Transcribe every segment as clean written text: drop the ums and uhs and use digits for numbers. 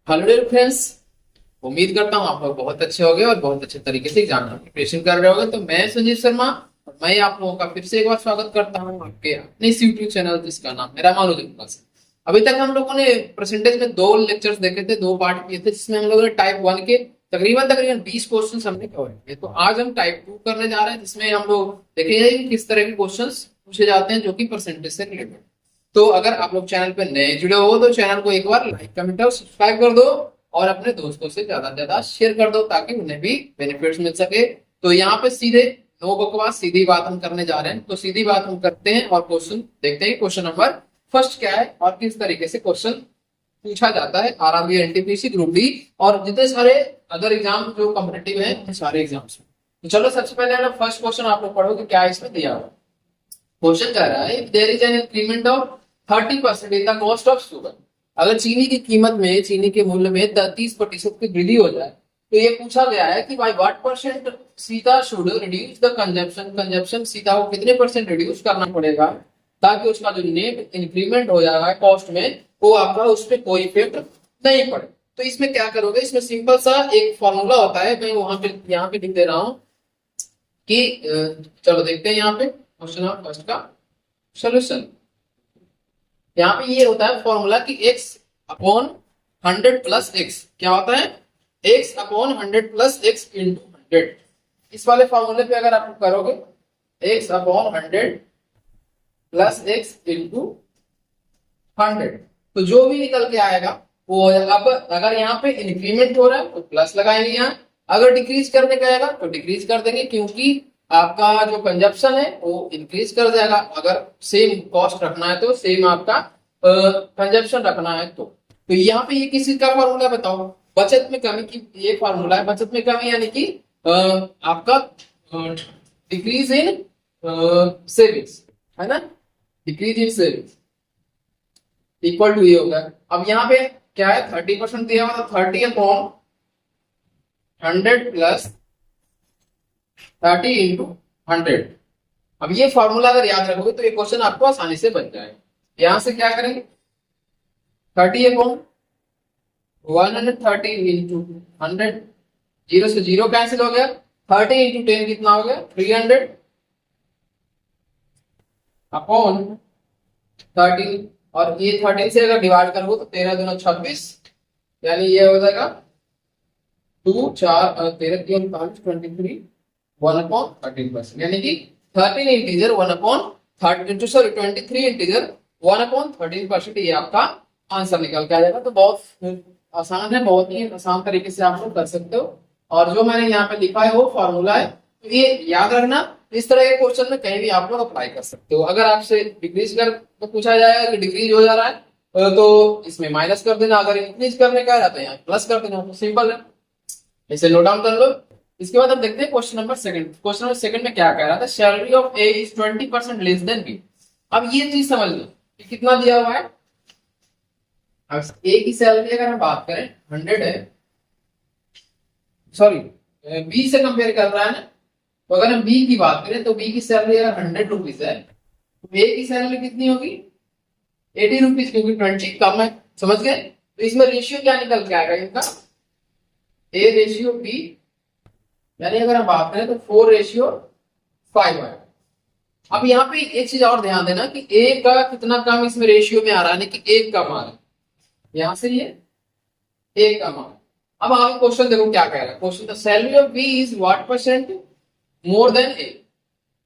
Hello dear friends. उम्मीद करता हूँ आप लोग बहुत अच्छे होंगे और बहुत अच्छे तरीके से एग्जाम की प्रिपरेशन कर रहे होंगे। तो मैं संजीव शर्मा और मैं आप लोगों का फिर से एक बार स्वागत करता हूँ आपके अपने इस यूट्यूब चैनल जिसका नाम मेरा मानो से। अभी तक हम लोगों ने परसेंटेज में दो लेक्चर्स देखे थे, दो पार्ट किए थे, जिसमें हम लोगों ने टाइप 1 के तकरीबन तकरीबन 20 क्वेश्चन हमने कवर किए। तो आज हम टाइप 2 करने जा रहे हैं, जिसमें हम लोग देखेंगे कि किस तरह के क्वेश्चन पूछे जाते हैं जो कि परसेंटेज से रिलेटेड। तो अगर आप लोग चैनल पे नए जुड़े हो तो चैनल को एक बार लाइक कमेंट और सब्सक्राइब कर दो और अपने दोस्तों से ज्यादा शेयर कर दो ताकि उन्हें भी बेनिफिट्स मिल सके। तो यहाँ पे सीधे नो बकवास सीधी बात हम करने जा रहे हैं। तो सीधी बात हम करते हैं और क्वेश्चन देखते हैं। क्वेश्चन नंबर फर्स्ट क्या है और किस तरीके से क्वेश्चन पूछा जाता है आरआरबी, एनटीपीसी, ग्रुप डी और जितने सारे अदर एग्जाम जो कॉम्पिटेटिव हैं सारे एग्जाम्स में। तो चलो सबसे पहले फर्स्ट क्वेश्चन आप लोग पढ़ो कि क्या इसमें दिया हुआ। क्वेश्चन कह रहा है if there is an increment of 30% in the cost of sugar. अगर चीनी की कीमत में, चीनी के मूल्य में 30% की वृद्धि हो जाए तो ये पूछा गया है कि by what percent Sita should reduce the consumption. Consumption Sita को कितने परसेंट रिड्यूस करना पड़ेगा ताकि उसका जो नेट इंक्रीमेंट हो जाएगा कॉस्ट में वो आपका उस पर कोई इफेक्ट नहीं पड़े। तो इसमें क्या करोगे, इसमें सिंपल सा एक फॉर्मूला होता है, मैं वहां पे यहाँ पे लिख दे रहा हूँ कि चलो देखते हैं यहाँ पे क्वेश्चन फर्स्ट का सोल्यूशन। यहाँ पे ये होता है फॉर्मूला कि x अपॉन 100 प्लस x क्या होता है, x upon 100 plus x into 100। इस वाले फॉर्मूले पे अगर आप करोगे x upon 100 plus x into 100 तो जो भी निकल के आएगा वो। अब अगर यहाँ पे इंक्रीमेंट हो रहा है तो प्लस लगाएंगे, यहाँ अगर डिक्रीज करने का आएगा तो डिक्रीज कर देंगे क्योंकि आपका जो कंजप्शन है वो इंक्रीज कर जाएगा। अगर सेम कॉस्ट रखना है तो सेम आपका कंजप्शन रखना है तो यहाँ पे ये किस चीज का फॉर्मूला बताओ, बचत में कमी की ये फॉर्मूला है। बचत में कमी यानी कि आपका डिक्रीज इन सेविंग्स है ना, decrease in savings equal to ये होगा। अब यहाँ पे क्या है 30% दिया हुआ तो 30 अपॉन 100 प्लस 30 इंटू 100। अब ये फॉर्मूला अगर याद रखोगे तो ये क्वेश्चन आपको आसानी से बन जाएगा। यहां से क्या करेंगे 30 अपॉन 130 इंटू 100, जीरो से जीरो कैंसिल हो गया, 30 इंटू 10 कितना हो गया 300 अपॉन 13 और ये 13 से अगर डिवाइड करोगे तो 13 दूना 26 यानी ये हो जाएगा 2 4 13 3 23 1 अपॉन 13% यानी कि 13 integer 1 upon 30 sorry 23 integer 1 upon 13%। ये आपका आंसर निकल के आ जाएगा। तो बहुत आसान है, बहुत ही आसान तरीके से आप लोग कर सकते हो। और जो मैंने यहाँ पे लिखा है वो फॉर्मूला है, तो ये याद रखना। इस तरह के क्वेश्चन में कहीं भी आप लोग अप्लाई कर सकते हो। अगर आपसे डिक्रीज कर तो पूछा जाएगा कि डिक्रीज हो जा रहा है तो इसमें माइनस कर देना, अगर इंक्रीज करने का है तो यहाँ प्लस कर देना। तो सिंपल है, इसे नोट डाउन कर लो। इसके बाद हम देखते हैं question number second. Question number second में क्या कह रहा था, salary of A is 20% less than B. अब ये चीज समझ लो कि कितना दिया हुआ है। अब ए की सैलरी अगर हम बात करें 100 है, सॉरी बी से कंपेयर कर रहा है ना, तो अगर हम बी की बात करें तो बी की सैलरी अगर 100 रुपीज है तो ए की सैलरी कितनी होगी 80 रुपीज, क्योंकि 20 कम है। समझ गए? तो इसमें रेशियो क्या निकल के आएगा इनका, ए रेशियो बी, यानी अगर हम बात करें तो 4:5 है। अब यहाँ पे एक चीज और ध्यान देना कि ए का कितना कम इसमें रेशियो में आ रहा है, यानी कि एक का मान यहां से ये एक का मान। अब आगे क्वेश्चन देखो क्या कह रहा है। Question the salary of B is what percent more than A.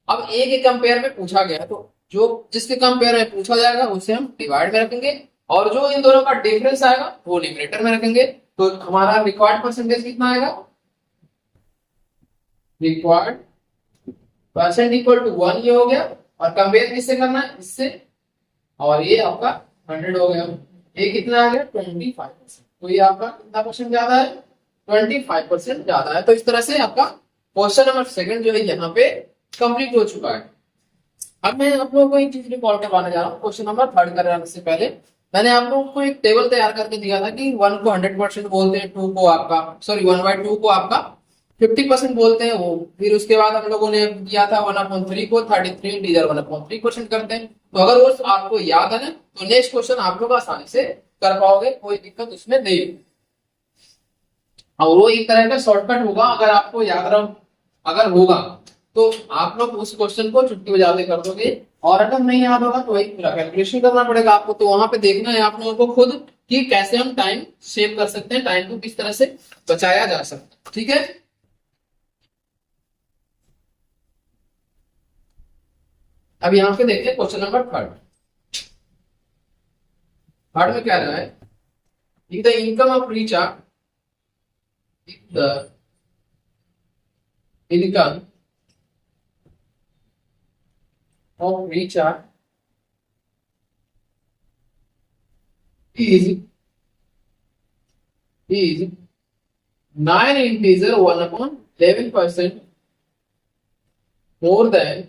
अब ए के कंपेयर में पूछा गया तो जो जिसके कंपेयर में पूछा जाएगा उसे हम डिवाइड में रखेंगे और जो इन दोनों का डिफरेंस आएगा वो न्यूमरेटर में रखेंगे। तो हमारा रिक्वायर्ड परसेंटेज कितना आएगा, रिक्वायर्ड परसेंट इक्वल टू 1 ये हो गया। और कंपेयर किससे करना है, इससे, और ये आपका 100 हो गया। ये कितना आ गया 25%। तो ये आपका कितना परसेंट ज्यादा है, 25% ज्यादा है। तो इस तरह से आपका क्वेश्चन नंबर सेकंड जो है यहाँ पे कंप्लीट हो चुका है। अब मैं आप लोगों को एक चीज रिकॉर्ड करवाने जा रहा हूँ। क्वेश्चन नंबर थर्ड कराने से पहले मैंने आप लोगों को एक टेबल तैयार करके दिया था कि 1 को 100% बोलते हैं, 2 को आपका सॉरी 1/2 को आपका 50% बोलते हैं वो। फिर उसके बाद हम लोगों ने किया था 1/3 को 33 इंटीजर 1/3% करते हैं। तो अगर वो आपको याद है ना तो नेक्स्ट क्वेश्चन आप लोग आसानी से कर पाओगे, कोई दिक्कत उसमें नहीं। और वो एक तरह का शॉर्टकट होगा, अगर आपको याद रहो, अगर होगा तो आप लोग उस क्वेश्चन को चुटकी बजाते कर दोगे, और अगर नहीं याद होगा तो वही पूरा कैलकुलेशन करना पड़ेगा आपको। तो वहां पे देखना है आप लोगों को खुद कि कैसे हम टाइम सेव कर सकते हैं, टाइम को किस तरह से बचाया जा सकता है। ठीक है, अब यहाँ पे देखते हैं क्वेश्चन नंबर थर्ड। थर्ड में क्या रहा है, the income of recharge, the income of recharge is 9 integer 1 upon 11% more than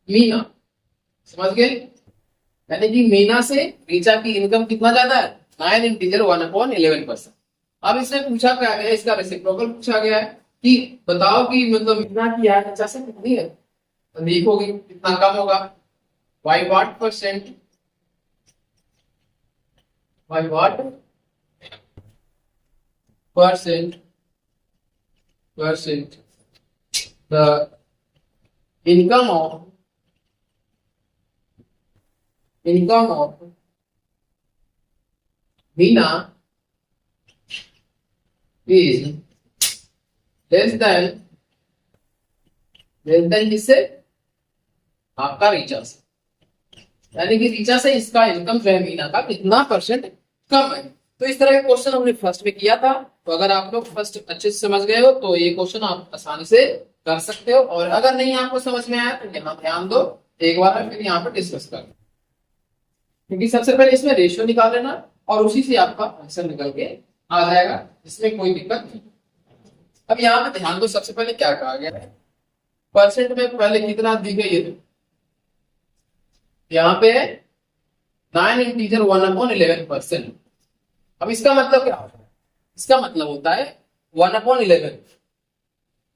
Meena. समझ गए? यानी कि मीना से रीचा की इनकम कितना ज्यादा है, 9 इंटीजर 1 अपॉन 11%। अब इसने पूछा क्या गया, इसका रेसिप्रोकल पूछा गया है कि बताओ कि मतलब मीना की आय 50 से कितनी है, तो देखोगे कितना कम होगा, by what percent, by what percent the income of Meena is less than इससे आपका रीचा से, यानी कि रीचा से इसका इनकम जो है मीना का कितना परसेंट कम है। तो इस तरह का क्वेश्चन हमने फर्स्ट में किया था। तो अगर आप लोग फर्स्ट अच्छे से समझ गए हो तो ये क्वेश्चन आप आसानी से कर सकते हो, और अगर नहीं आपको समझ में आया तो यहाँ ध्यान दो एक बार, फिर यहाँ पर डिस्कस कर, क्योंकि सबसे पहले इसमें रेशियो निकाल लेना और उसी से आपका आंसर निकल के आ जाएगा, इसमें कोई दिक्कत नहीं। अब यहाँ पे ध्यान दो, सबसे पहले क्या कहा गया है, परसेंट में पहले कितना दी गई है, यहाँ पे 9 इंटीजर 1 अपॉन 11%। अब इसका मतलब क्या होता है, इसका मतलब होता है 1 अपॉन 11,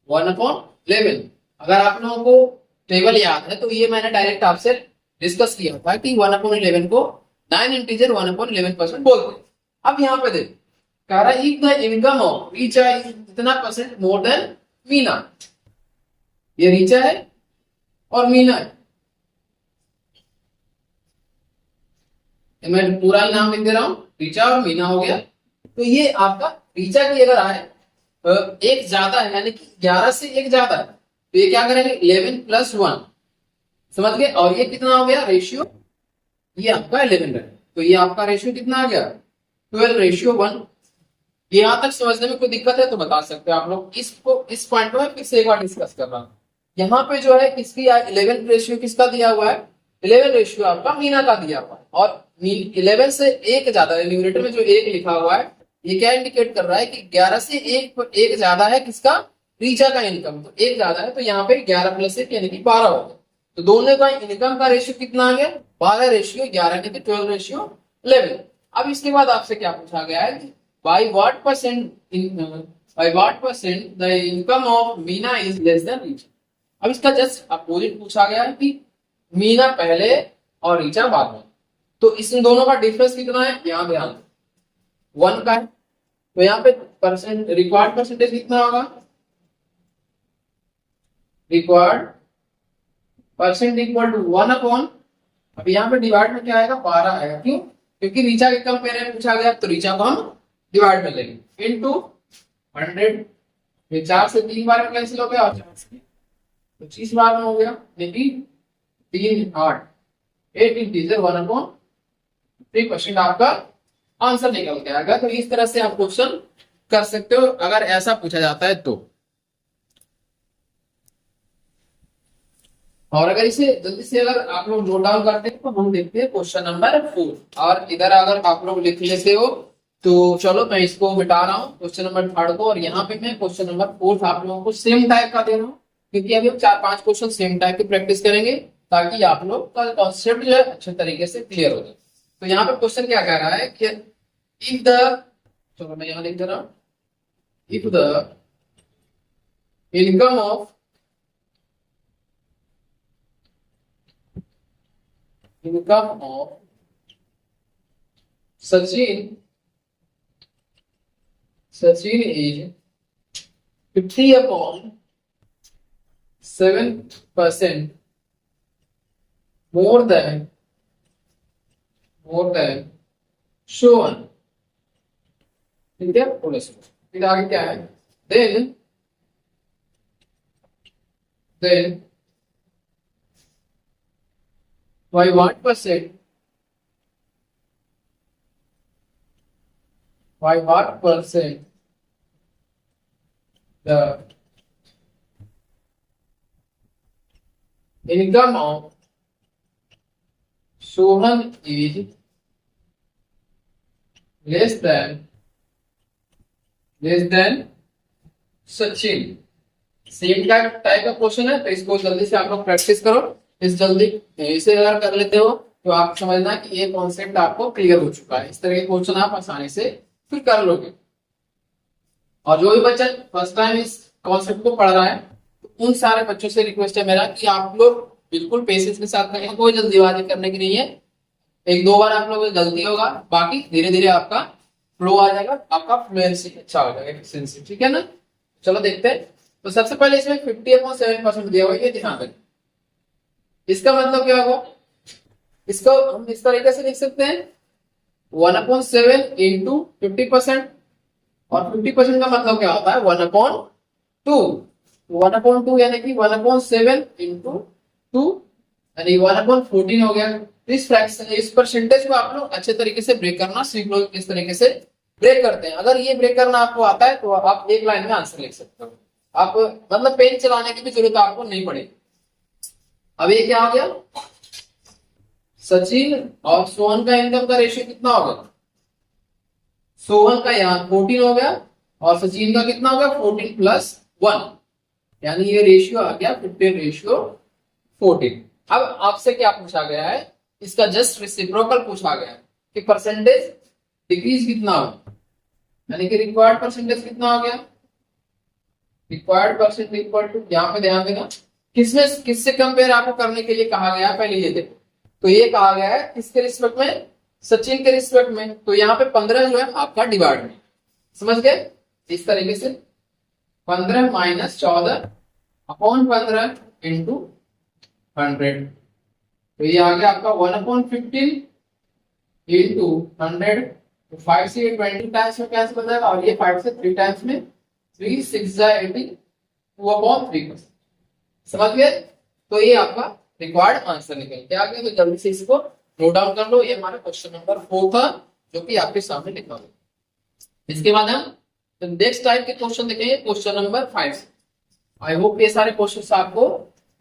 1 अपॉन 11। अगर आप लोगों को टेबल याद है तो ये मैंने डायरेक्ट आपसे डिस्कस किया था कि 1 अपॉन 11 को 9 इंटीजर 1 अपॉन 11% बोलते हैं। अब यहाँ पे देखो कह रहा है the income of Richa is कितना परसेंट मोर देन मीना, ये रीचा है और मीना है, मैं पूरा ही नाम लिख दे रहा हूं, रीचा और मीना हो गया। तो ये आपका रीचा की अगर आए एक ज्यादा है, यानी कि 11 से एक ज्यादा है, तो ये क्या करेंगे 11 प्लस 1, समझ गए, और ये कितना हो गया रेशियो, ये आपका 11 है, तो ये आपका रेशियो कितना आ गया 12:1। यहां तक समझने में कोई दिक्कत है तो बता सकते हैं आप लोग। इसको इस पॉइंट को मैं फिर से एक बार डिस्कस कर रहा हूं। यहाँ पे जो है किसकी 11 रेशियो किसका दिया हुआ है, 11 रेशियो आपका मीना का दिया हुआ है, और 11 से एक ज्यादा है, न्यूमरेटर में जो एक लिखा हुआ है ये क्या इंडिकेट कर रहा है कि 11 से एक ज्यादा है किसका, रीचा का इनकम, तो एक ज्यादा है, तो यहाँ पे 11 प्लस 1 यानी कि 12 हो गया। तो दोनों का इनकम का रेशियो कितना आ गया 12:11 यानी कि 12:11। अब इसके बाद आपसे क्या पूछा गया है कि by what percent the income of Meena is less than Richa. अब इसका जस्ट अपोजिट पूछा गया है कि मीना पहले और रीचा बाद में, तो इन दोनों का डिफरेंस कितना है, यहाँ ध्यान 1 का है, तो यहाँ पे परसेंट रिक्वायर्ड परसेंटेज कितना होगा, required percent equal to 1 upon, अब यहाँ पे डिवाइड में क्या आएगा 12 आएगा, क्यों, क्योंकि रीचा के कंपेयर में पूछा गया, तो रीचा को हम डिवाइड में लेंगे इनटू 100, ये 4 से 3 बार में कैंसिल हो गया और 4 से 25 बार में हो गया, यानी 3 8 8 इंटीजर 1 अपॉन 3% आपका आंसर निकल के आएगा। तो इस तरह से आप क्वेश्चन कर सकते हो अगर ऐसा पूछा जाता है तो। और अगर इसे जल्दी से अगर आप लोग नोट डाउन करते हैं तो हम देखते हैं क्वेश्चन नंबर 4, और इधर अगर आप लोग लिख लेते हो तो चलो मैं इसको मिटा रहा हूँ क्वेश्चन नंबर 3 को, और यहाँ पे मैं क्वेश्चन नंबर 4 आप लोगों को सेम टाइप का दे रहा हूँ, क्योंकि अभी हम 4-5 क्वेश्चन सेम टाइप की प्रैक्टिस करेंगे ताकि आप लोग का कॉन्सेप्ट जो है अच्छे तरीके से क्लियर हो जाए। तो यहाँ पे क्वेश्चन क्या कह रहा है कि इफ द, चलो मैं यहाँ लिख दे रहा हूँ, if the income of Sachin is 50/7% more than Showan. ठीक है, बोले फिर आगे क्या है? then by what percent the income of Sohan is less than Sachin. Same type का क्वेश्चन है, तो इसको जल्दी से आप लोग प्रैक्टिस करो। इसे अगर कर लेते हो तो आप समझना कि ये कॉन्सेप्ट आपको क्लियर हो चुका है। इस तरह के क्वेश्चन आप आसानी से फिर कर लोगे। और जो भी बच्चा फर्स्ट टाइम इस कॉन्सेप्ट को पढ़ रहा है, तो उन सारे बच्चों से रिक्वेस्ट है मेरा कि आप लोग बिल्कुल पेशेंस के साथ करें, कोई जल्दीबाजी करने की नहीं है। एक दो बार आप लोगों से गलती होगा, बाकी धीरे धीरे आपका फ्लो आ जाएगा, आपका फ्लुएंसी अच्छा हो जाएगा, एफिशिएंसी। ठीक है ना? चलो देखते हैं। तो सबसे पहले इसमें 50/7% दिया हुआ है, ये ध्यान रखें। इसका मतलब क्या होगा? इसको हम इस तरीके से लिख सकते हैं 1/7 इंटू 50%। और 50% का मतलब क्या होता है? 1/2। 1/2 यानी कि 1/7 इंटू 2 यानी 1/14 हो गया। इस फ्रैक्शन, इस परसेंटेज को आप लोग अच्छे तरीके से ब्रेक करना सीख लो, किस तरीके से ब्रेक करते हैं। अगर ये ब्रेक करना आपको आता है तो आप एक लाइन में आंसर लिख सकते हो। आप मतलब पेन चलाने की भी जरूरत आपको नहीं पड़ेगी। अब ये क्या हो गया? सचिन और सोहन का इनकम का रेशियो कितना होगा? सोहन का यहाँ 14 हो गया और सचिन का कितना होगा? 14+1, यानी ये रेशियो आ गया 15/14। अब आपसे क्या पूछा गया है? इसका जस्ट रेसिप्रोकल पूछा गया है कि परसेंटेज डिक्रीज कितना हो, यानी कि रिक्वायर्ड परसेंटेज कितना हो गया? रिक्वायर्ड परसेंट इक्वल टू, यहाँ पे ध्यान देना, किससे कंपेयर आपको करने के लिए कहा गया है? पहले ये देखो, तो ये कहा गया है किसके रिस्पेक्ट में? सचिन के रिस्पेक्ट में। तो यहाँ पे 15 जो है आपका डिवाइड में, समझ गए? इस तरीके से 15 - 14/15 इंटू 100, तो ये आ गया आपका 1/15 इंटू 100। 5 से 20 टाइम्स में कैंसिल हो जाएगा, और ये 5 से 3 टाइम्स में 3 6 80 2/3। समझ गए? तो ये आपका रिक्वायर्ड आंसर निकल के आ गया। तो जल्दी से इसको नोट डाउन कर लो। ये हमारा क्वेश्चन नंबर 4 था, जो कि आपके सामने लिखा हुआ। इसके बाद हम नेक्स्ट टाइप के क्वेश्चन देखेंगे, क्वेश्चन नंबर 5। आई होप ये सारे क्वेश्चन आपको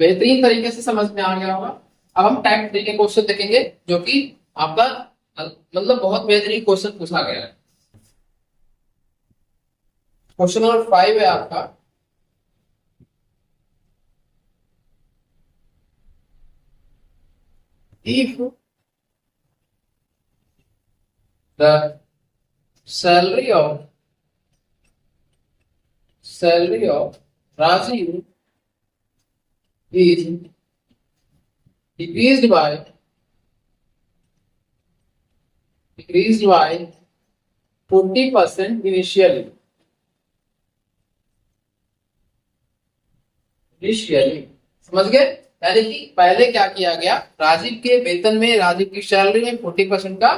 बेहतरीन तरीके से समझ में आ गया होगा। अब हम टाइप 3 के क्वेश्चन देखेंगे, जो कि आपका मतलब बहुत बेहतरीन क्वेश्चन पूछा गया है। क्वेश्चन नंबर 5 है आपका, if the salary of Rajiv is decreased by 40% initially, समझ गए? यानी कि पहले क्या किया गया? राजीव के वेतन में, राजीव की सैलरी में 40% का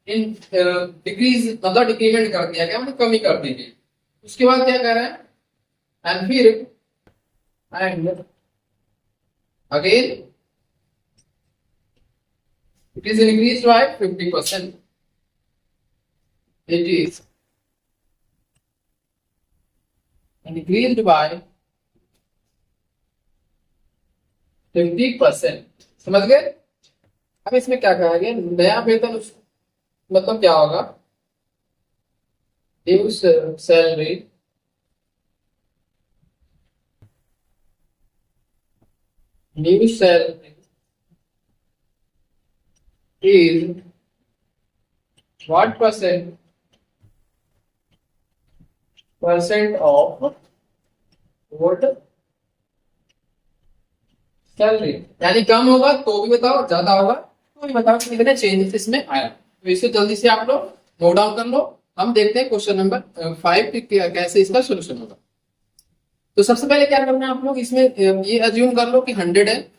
डिक्रीज मतलब डिक्रीमेंट कर दिया गया, मतलब कमी कर दी गई। उसके बाद क्या कह रहे हैं? And again it is increase by 50%। It is increased by 50%। समझ गए? अब इसमें क्या कहा गया? नया वेतन मतलब क्या होगा? Due salary is what percent of what salary, यानी कम होगा तो भी बताओ, ज्यादा होगा तो भी बताओ, कितने चेंजेस इसमें आया। तो इसे जल्दी से आप लोग नोट डाउन कर लो। हम देखते हैं क्वेश्चन नंबर 5 कैसे इसका सोल्यूशन होगा। तो सबसे पहले क्या करना है आप लोग, इसमें ये अज्यूम कर लो कि 100 है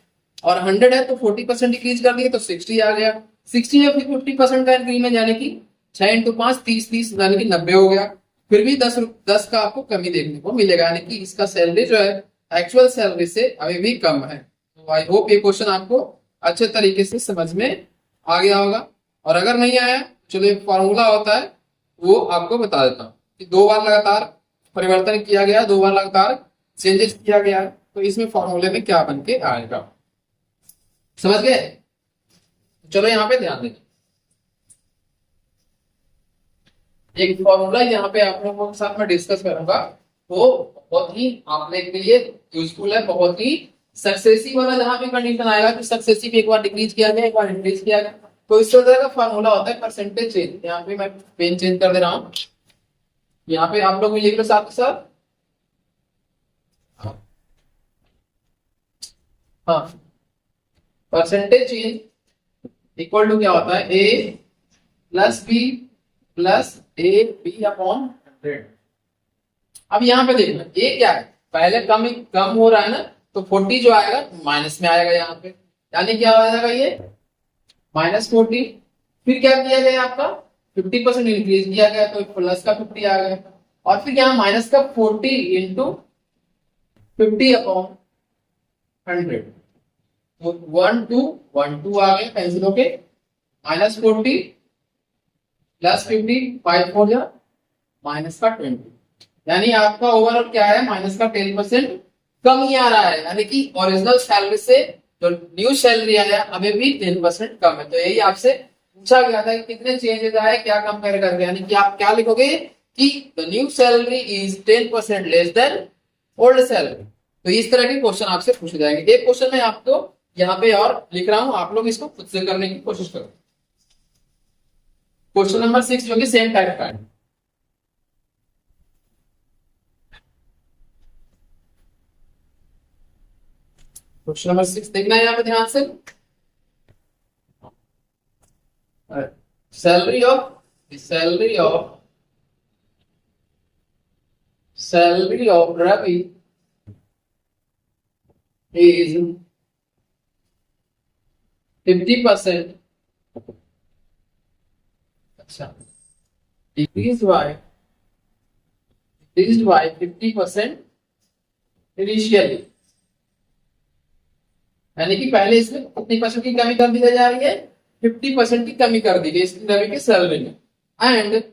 और 100 है तो 40% डिक्रीज कर दिए तो 60 आ गया। 60 है फिर 50% का इंक्रीमेंट यानी कि 6 इंटू 5 30 30 यानी कि 90 हो गया। फिर भी 10 का आपको कमी देखने को मिलेगा, यानी कि इसका सैलरी जो है एक्चुअल सैलरी से अभी भी कम है। तो आई होप ये क्वेश्चन आपको अच्छे तरीके से समझ में आ गया होगा। और अगर नहीं आया चलो एक फॉर्मूला होता है वो आपको बता देता हूँ कि 2 बार लगातार परिवर्तन किया गया, 2 बार लगातार चेंजेस किया गया है, तो इसमें फॉर्मूले में क्या बन के आएगा, समझ गए। चलो यहाँ पे ध्यान देंगे, एक फॉर्मूला यहाँ पे आप लोगों के साथ में डिस्कस करूंगा, वो बहुत ही आपने के लिए यूजफुल है, बहुत ही सक्सेसिव वाला। जहां पे कंडीशन आएगा कि सक्सेसिव एक बार डिक्रीज किया गया, एक बार इंक्रीज किया गया, तो इस तरह का फॉर्मूला होता है परसेंटेज चेंज। यहाँ पे मैं पेन चेंज कर दे रहा हूँ, यहाँ पे आप लोग लिख लो साथ के साथ। हाँ, परसेंटेज चेंज इक्वल टू क्या होता है, A plus B plus A B upon 100। अब यहाँ पे देखना ए क्या है, पहले कम हो रहा है ना, तो 40 जो आएगा माइनस में आएगा यहाँ पे, यानी क्या हो जाएगा ये -40। फिर क्या किया गया आपका 50% इंक्रीज किया गया तो प्लस का 50 आ गया, और फिर यहाँ माइनस का 40 इंटू 50 अपॉन 100। 1 2 आ गए कैंसिल होके, -40 प्लस 50 5 4 जा माइनस का 20, यानी आपका ओवरऑल क्या है माइनस का 10% कम ही आ रहा है, यानी कि ओरिजिनल सैलरी से जो न्यू सैलरी आया अभी भी 10% कम है। तो यही आपसे पूछा गया था कि कितने चेंजेस आए, क्या कंपेयर करके, यानी कि आप क्या लिखोगे कि the new salary is 10% less than old salary. तो इस तरह के क्वेश्चन आपसे पूछे जाएंगे। एक क्वेश्चन मैं आपको यहाँ पे और लिख रहा हूं, आप लोग इसको खुद से करने की कोशिश करो। क्वेश्चन नंबर 6 जो कि सेम टाइप का है। क्वेश्चन नंबर 6 देखना है यहाँ पे ध्यान से। सैलरी ऑफ रवि is 50%, अच्छा, decreased by 50% इनिशियली, यानी कि पहले इसमें कितनी परसेंट की कमी कर दी जा रही है, 50% की कमी कर दी गई इसकी रवि की सैलरी में। And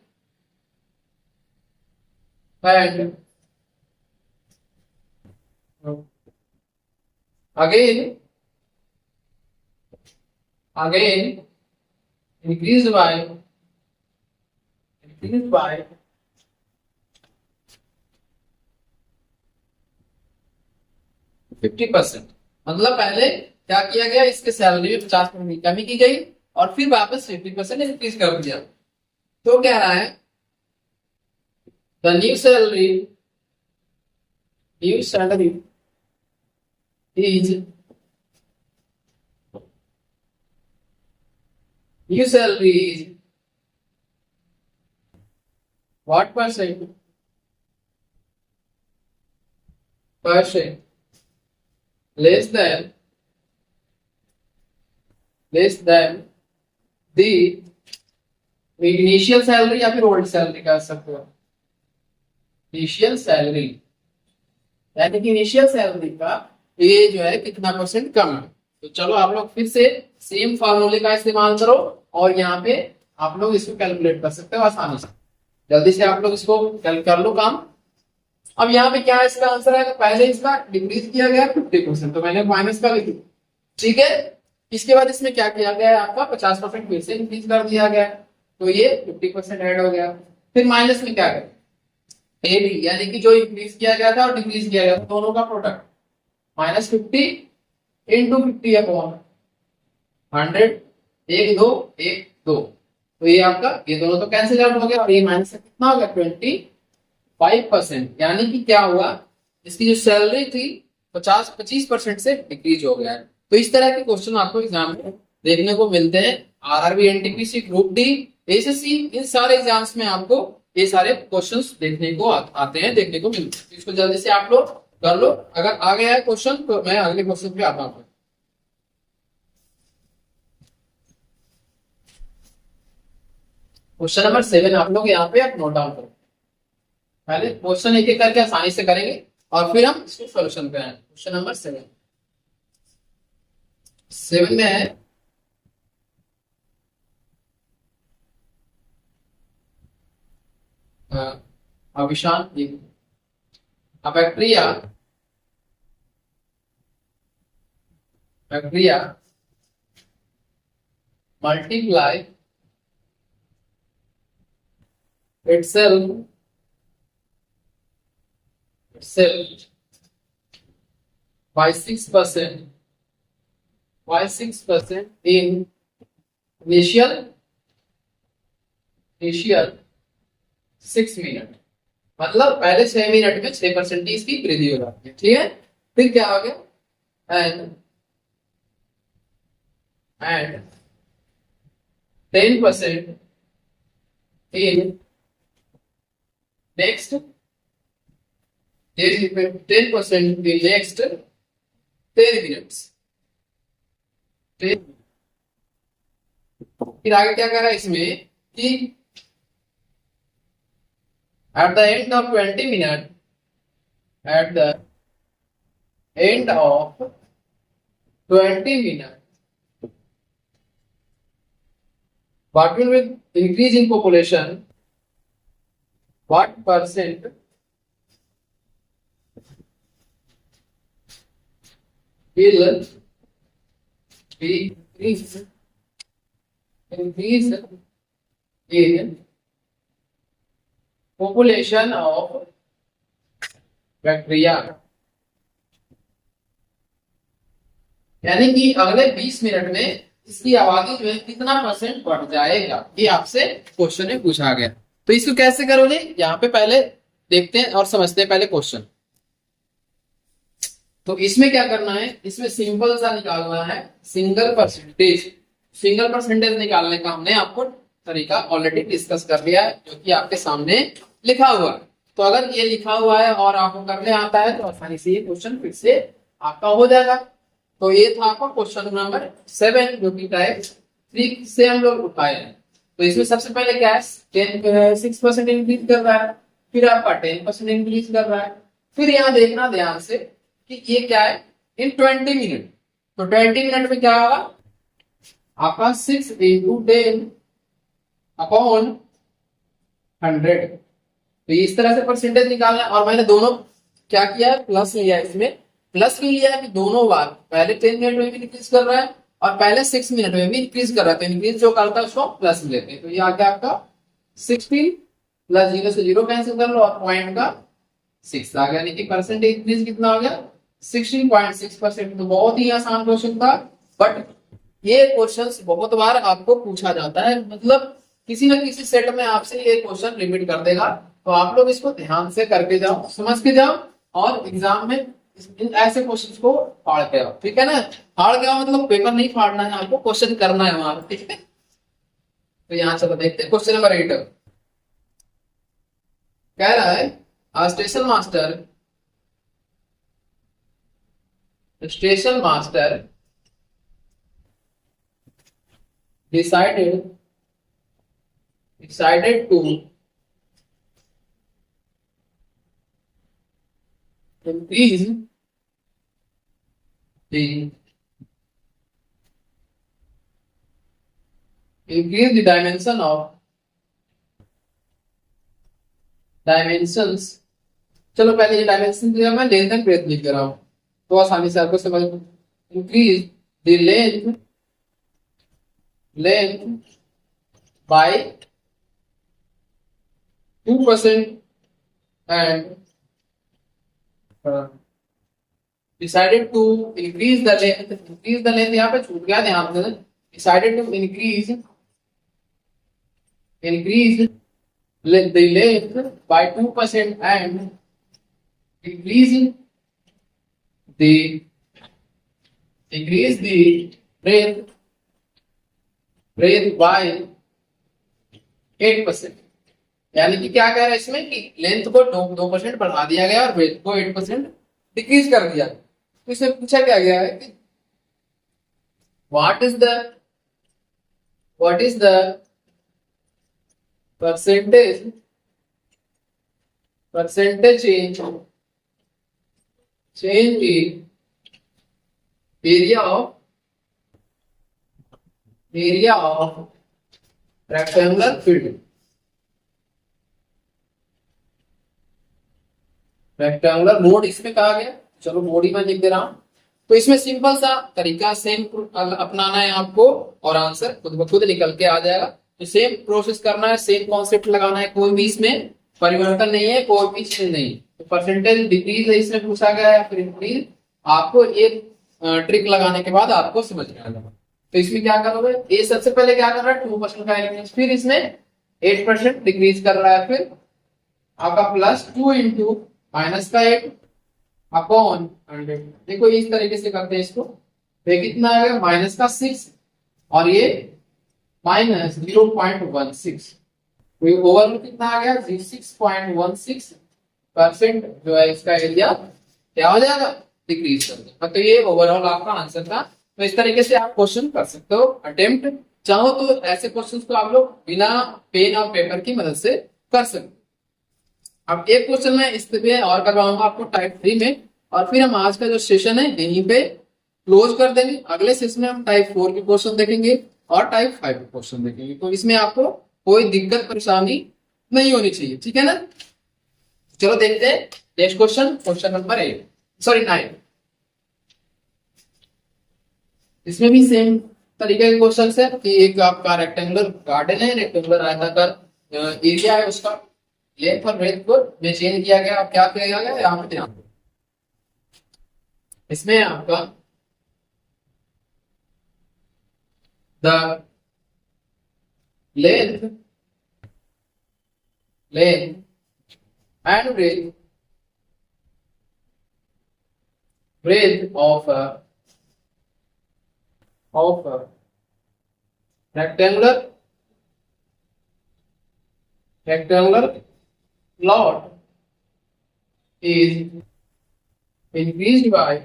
again increased by 50%। मतलब पहले क्या किया गया, इसके सैलरी में 50% की कमी की गई और फिर वापस 50% इंक्रीज कर दिया। तो कह रहा है the new salary is new salary is what percent less than the initial salary या फिर ओल्ड सैलरी कह सकते हो। इनिशियल सैलरी यानी कि इनिशियल सैलरी का ये जो है कितना परसेंट कम है। तो चलो आप लोग फिर से सेम फार्मूले का इस्तेमाल करो और यहाँ पे आप लोग इसको कैलकुलेट कर सकते हो आसानी से। जल्दी से आप लोग इसको कर लो काम। अब यहाँ पे क्या इसका आंसर है, पहले इसका डिक्रीज किया गया 50%, तो मैंने माइनस का लिखी, ठीक है। इसके बाद इसमें क्या किया गया है, आपका 50% फिर से इंक्रीज कर दिया गया, तो ये 50% ऐड हो गया। फिर माइनस में क्या है, एडी यानी कि जो इंक्रीज किया गया था और डिक्रीज किया गया था दोनों का प्रोडक्ट, -50 इंटू 50 अपॉन 100, 1 2 1 2, तो ये आपका ये दोनों तो कैंसिल आउट हो गया और ये माइनस से कितना हो गया 25%, यानी कि क्या हुआ, इसकी जो सैलरी थी 25% से डिक्रीज हो गया है। तो इस तरह के क्वेश्चन आपको एग्जाम में देखने को मिलते हैं। RRB, NTPC, group D, SSC, इन सारे एग्जाम्स में आपको ये सारे क्वेश्चंस देखने को आते हैं, देखने को मिलते हैं। इसको जल्दी से आप लोग कर लो। अगर आ गया है क्वेश्चन तो मैं अगले क्वेश्चन पे आता हूँ। क्वेश्चन नंबर 7 आप लोग यहाँ पे आप नोट डाउन करो। पहले क्वेश्चन एक एक करके आसानी से करेंगे और फिर हम इसको सोल्यूशन पे आएंगे। क्वेश्चन नंबर 7 में है Avishaan, bacteria multiply itself by 6% in initial 6 minute, मतलब पहले 6 मिनट में 6% इसकी वृद्धि हो जाती है। ठीक है, फिर क्या हो गया, and 10% in next 10% in next 10 minutes। फिर आगे क्या कर रहा है इसमें कि at the end of 20 minutes, at the end of 20 minutes, what will be increase in population, what percent will be increase in population of bacteria, यानी कि अगले 20 मिनट में इसकी आबादी जो है कितना % बढ़ जाएगा, ये आपसे क्वेश्चन में पूछा गया। तो इसको कैसे करोगे, यहाँ पे पहले देखते हैं और समझते हैं पहले क्वेश्चन। तो इसमें क्या करना है, इसमें सिंपल सा निकालना है सिंगल परसेंटेज निकालने का हमने आपको तरीका ऑलरेडी डिस्कस कर लिया है, जो कि आपके सामने लिखा हुआ है। तो अगर ये लिखा हुआ है और आपको करने आता है तो आसानी से ये क्वेश्चन फिर से आपका हो जाएगा। तो ये था आपका क्वेश्चन नंबर 7, जो कि टाइप 3 से हम लोग उठाए हैं। तो इसमें सबसे पहले क्या है, 6% इंक्रीज कर रहा है, फिर आपका 10% इंक्रीज कर रहा है, फिर यहाँ देखना ध्यान से कि ये क्या है, इन 20 मिनट। तो 20 मिनट में क्या होगा आपका 6 into 10 अपॉन 100। तो इस तरह से परसेंटेज निकालना है। और मैंने दोनों क्या किया, प्लस लिया, इसमें प्लस भी लिया कि दोनों बार पहले 10 मिनट में भी इंक्रीज कर रहा है और पहले 6 मिनट में भी इंक्रीज कर रहा है। तो इंक्रीज जो करता है उसको प्लस लेते हैं। तो ये आ गया आपका 16 प्लस 0 से 0 कैंसिल कर लो और पॉइंट का 6 आ गया, यानी कि परसेंटेज इंक्रीज कितना हो गया 16.6%। तो बहुत ही आसान क्वेश्चन था, बट ये क्वेश्चंस बहुत बार आपको पूछा जाता है, मतलब किसी न किसी सेट में आपसे ये क्वेश्चन रिपीट कर देगा। तो आप लोग इसको ध्यान से करके जाओ, समझ के जाओ और एग्जाम में ऐसे क्वेश्चंस को फाड़ के आओ। ठीक है ना, फाड़ के आओ मतलब पेपर नहीं फाड़ना है, आपको क्वेश्चन करना है वहां। ठीक है, तो यहाँ चलो देखते हैं क्वेश्चन नंबर 8। कह रहा है station master decided to increase the dimensions। चलो पहले ये डायमेंशन दिया, मैं लेंथ एंड ब्रेथ लिख रहा हूं तो आसानी से आपको समझ। Increase the length by 2% and decided to increase the length यहाँ पे छूट गया, ध्यान देना। decided to increase the length by 2% and increase the breadth by 8%। यानी कि क्या कह रहा है इसमें कि लेंथ को 2% बढ़ा दिया गया और ब्रेथ को 8% डिक्रीज कर दिया। तो इसमें पूछा क्या गया है कि what is the percentage change in area of rectangular field। Rectangular mode इसमें कहा गया, चलो मोड ही मैं लिख दे रहा हूं। तो इसमें सिंपल सा तरीका सेम अपनाना है आपको और आंसर खुद ब खुद निकल के आ जाएगा। तो सेम प्रोसेस करना है, सेम कॉन्सेप्ट लगाना है, कोई भी इसमें परिवर्तन नहीं है, कोई भी चीज नहीं। तो परसेंटेज डिक्रीज है इसमें पूछा गया है, फिर इंक्रीज। आपको एक ट्रिक लगाने के बाद आपको समझ में आ जाएगा। तो इसमें क्या करोगे, ये सबसे पहले क्या कर रहा है 2% का इंक्रीज, फिर इसमें 8% डिक्रीज कर रहा है, फिर आपका +2 इंटू -8 अपॉन 100। देखो इस तरीके से करते हैं इसको। तो कितना आ गया -6 और ये -0.16। तो ये ओवरऑल कितना आ गया 6.16% जो है इसका एरिया क्या हो जाएगा डिक्रीज कर देगा। तो ये ओवरऑल आपका आंसर था। तो इस तरीके से आप क्वेश्चन कर सकते हो अटेम्प्ट। चाहो तो ऐसे क्वेश्चंस को आप लोग बिना पेन और पेपर की मदद से कर सकते हो। अब एक क्वेश्चन मैं इस पे और करवाऊंगा आपको टाइप 3 में, और फिर हम आज का जो सेशन है यहीं पे क्लोज कर देंगे। अगले सेशन में हम टाइप 4 के क्वेश्चन देखेंगे और टाइप 5 के क्वेश्चन देखेंगे। तो इसमें आपको कोई दिक्कत परेशानी नहीं होनी चाहिए, ठीक है ना। चलो देखते हैं नेक्स्ट क्वेश्चन, क्वेश्चन नंबर 9। इसमें भी सेम तरीके के क्वेश्चन है कि एक आपका रेक्टेंगुलर गार्डन है, रेक्टेंगुलर आयताकार एरिया है, उसका लेंथ और ब्रेथ को में चेंज किया गया। अब क्या किया गया यहाँ पे ध्यान दो, इसमें आपका the length and breadth of a rectangular plot is increased by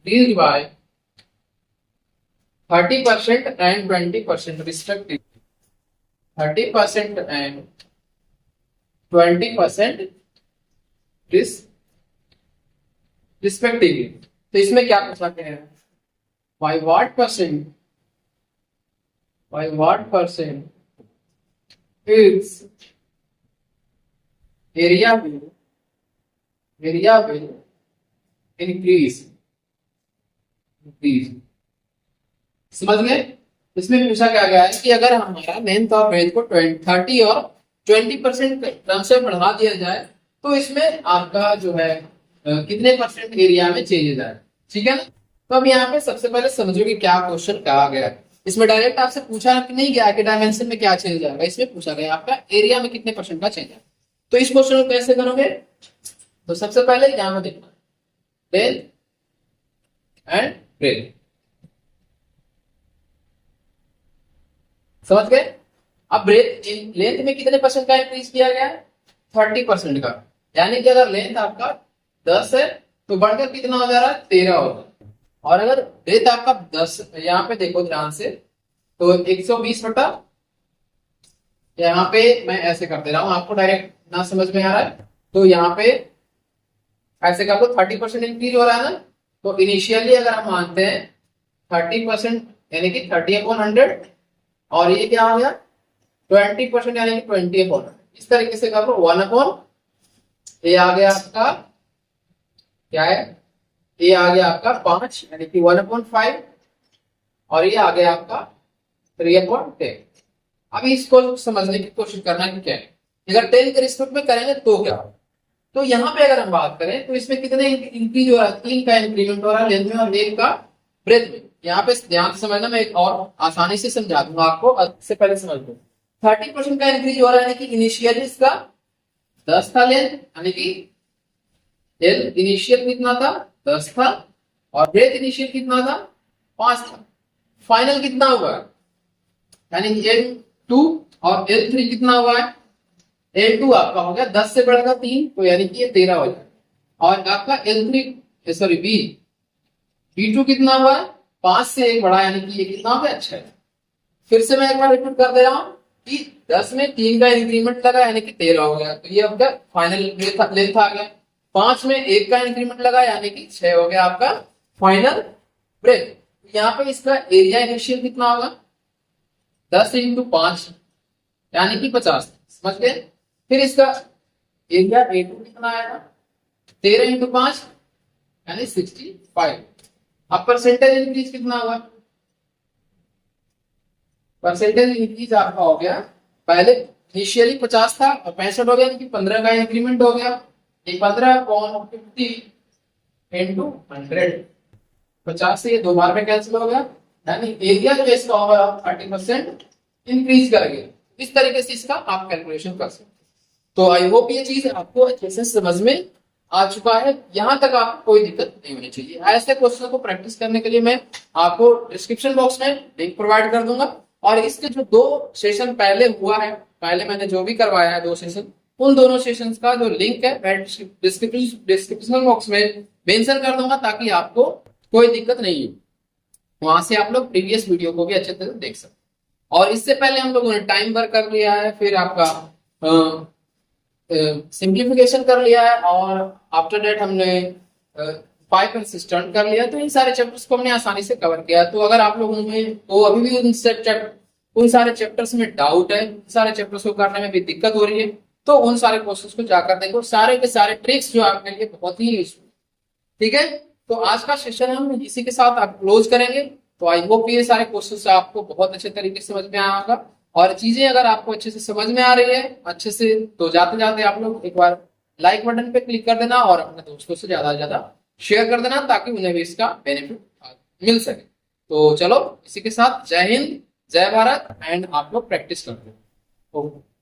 30% and 20% respectively. 30% and 20% respectively. तो इसमें क्या पूछा गया है, by what percent its area will increase। समझ गए। इसमें पूछा क्या गया है कि अगर हमारा लेंथ और ब्रेथ को 30 और 20% क्रम से बढ़ा दिया जाए तो इसमें आपका जो है कितने परसेंट एरिया में चेंजेस आए, ठीक है ना। तो अब यहाँ पे सबसे पहले समझो कि क्या क्वेश्चन कहा गया है। इसमें डायरेक्ट आपसे पूछा नहीं गया कि डायमेंशन में क्या चेंज आएगा, इसमें पूछा गया आपका एरिया में कितने परसेंट का चेंज है। तो इस क्वेश्चन को कैसे करोगे, तो सबसे पहले यहाँ में देखना लेंथ एंड ब्रेथ, समझ गए। अब ब्रेथ लेंथ में कितने परसेंट का इंक्रीज किया गया है 30% का, यानी कि अगर लेंथ आपका 10 है तो बढ़कर कितना हो जा रहा है 13 होगा। और अगर ब्रेथ आपका 10, यहाँ पे देखो ध्यान से, तो 120 बटा, यहाँ पे मैं ऐसे कर दे रहा हूं आपको डायरेक्ट ना समझ में आ रहा है, तो यहाँ पे ऐसे कर लो 30% इंक्रीज हो रहा है ना। तो इनिशियली अगर हम मानते हैं 30% यानी कि 30/100, और ये क्या हो गया 20% यानी कि 20/100। इस तरीके से कर लो 1/, ये आ गया आपका क्या है, ये आ गया आपका 5 यानी कि 1/5, और ये आ गया आपका 3/10। अभी इसको समझने की कोशिश करना कि क्या है, अगर 10 के रिस्पेक्ट में करेंगे तो क्या। तो यहाँ पे अगर हम बात करें तो इसमें कितने इंक्रीज हो रहा है, 3 का इंक्रीमेंट हो रहा है लेंथ में और 1 का ब्रेथ में। यहाँ पे ध्यान से समझना, मैं एक और आसानी से समझा दूंगा आपको, इससे पहले समझ लो। 30% का इंक्रीज हो रहा है यानी कि इनिशियली इसका 10 था लेंथ, यानी कि इनिशियल कितना था 10 था, और ब्रेथ इनिशियल कितना था 5 था। फाइनल कितना हुआ है, यानी L2 और L3 कितना हुआ है, L2 आपका हो गया 10 से बढ़कर 3, तो यानी कि ये 13 हो जाएगा। और आपका L3 सॉरी B2 कितना हुआ है, 5 से 1 बढ़ा, यानी कि ये कितना हो गया, 6। फिर से मैं एक बार रिपीट कर दे रहा हूं कि 10 में 3 का इंक्रीमेंट लगा, यानी कि 13 हो गया, तो ये आपका फाइनल लेंथ आ गया। 5 में 1 का इंक्रीमेंट लगा, यानी कि 6 हो गया आपका फाइनल ब्रेथ। यहाँ पे इसका एरिया इनिशियल कितना होगा, 10 इंटू 5 यानी कि 50, समझ गए। फिर इसका एरिया A2 कितना आएगा, 13 इंटू 5 यानी 65। अब परसेंटेज इंक्रीज कितना होगा, परसेंटेज इंक्रीज आपका हो गया, पहले इनिशियली 50 था और 65 हो गया, यानी कि 15 का इंक्रीमेंट हो गया। ये 15/50 इंटू 100, 50 से ये 2 बार में कैंसिल हो गया, यानी एरिया जो इसका होगा 30% इंक्रीज कर गया। इस तरीके से इसका आप कैलकुलेशन कर सकते हैं। तो आई होप ये चीज आपको अच्छे से समझ में आ चुका है, यहां तक आपको कोई दिक्कत नहीं होनी चाहिए। ऐसे क्वेश्चन को प्रैक्टिस करने के लिए मैं आपको डिस्क्रिप्शन बॉक्स में लिंक प्रोवाइड कर दूंगा, और इसके जो 2 सेशन पहले हुआ है, पहले मैंने जो भी करवाया है 2 सेशन, उन दोनों सेशंस का जो लिंक है मैं डिस्क्रिप्शन बॉक्स में मेंशन कर दूंगा, ताकि आपको कोई दिक्कत नहीं हो। वहां से आप लोग प्रीवियस वीडियो को भी अच्छे तरह देख सकते हैं। और इससे पहले हम लोगों ने टाइम वर्क कर लिया है, फिर आपका सिंप्लीफिकेशन कर लिया है, और आफ्टर दैट हमने पाइप कंसिस्टेंट कर लिया। तो इन सारे चैप्टर्स को हमने आसानी से कवर किया। तो अगर आप लोगों में तो अभी भी उन सारे चैप्टर्स में डाउट है, सारे चैप्टर्स को करने में भी दिक्कत हो रही है, तो उन सारे क्वेश्चंस को जाकर देखो, सारे के सारे ट्रिक्स जो आपके लिए बहुत ही यूजफुल। ठीक है, तो आज का सेशन हम इसी के साथ आप क्लोज करेंगे। तो आई होप ये सारे क्वेश्चंस आपको बहुत अच्छे तरीके से समझ में आया होगा, और चीजें अगर आपको अच्छे से समझ में आ रही है अच्छे से, तो जाते जाते आप लोग एक बार लाइक बटन पे क्लिक कर देना, और अपने दोस्तों से ज्यादा से ज्यादा शेयर कर देना, ताकि उन्हें भी इसका बेनिफिट मिल सके। तो चलो इसी के साथ जय हिंद, जय भारत, एंड आप लोग प्रैक्टिस करते हैं। ओके।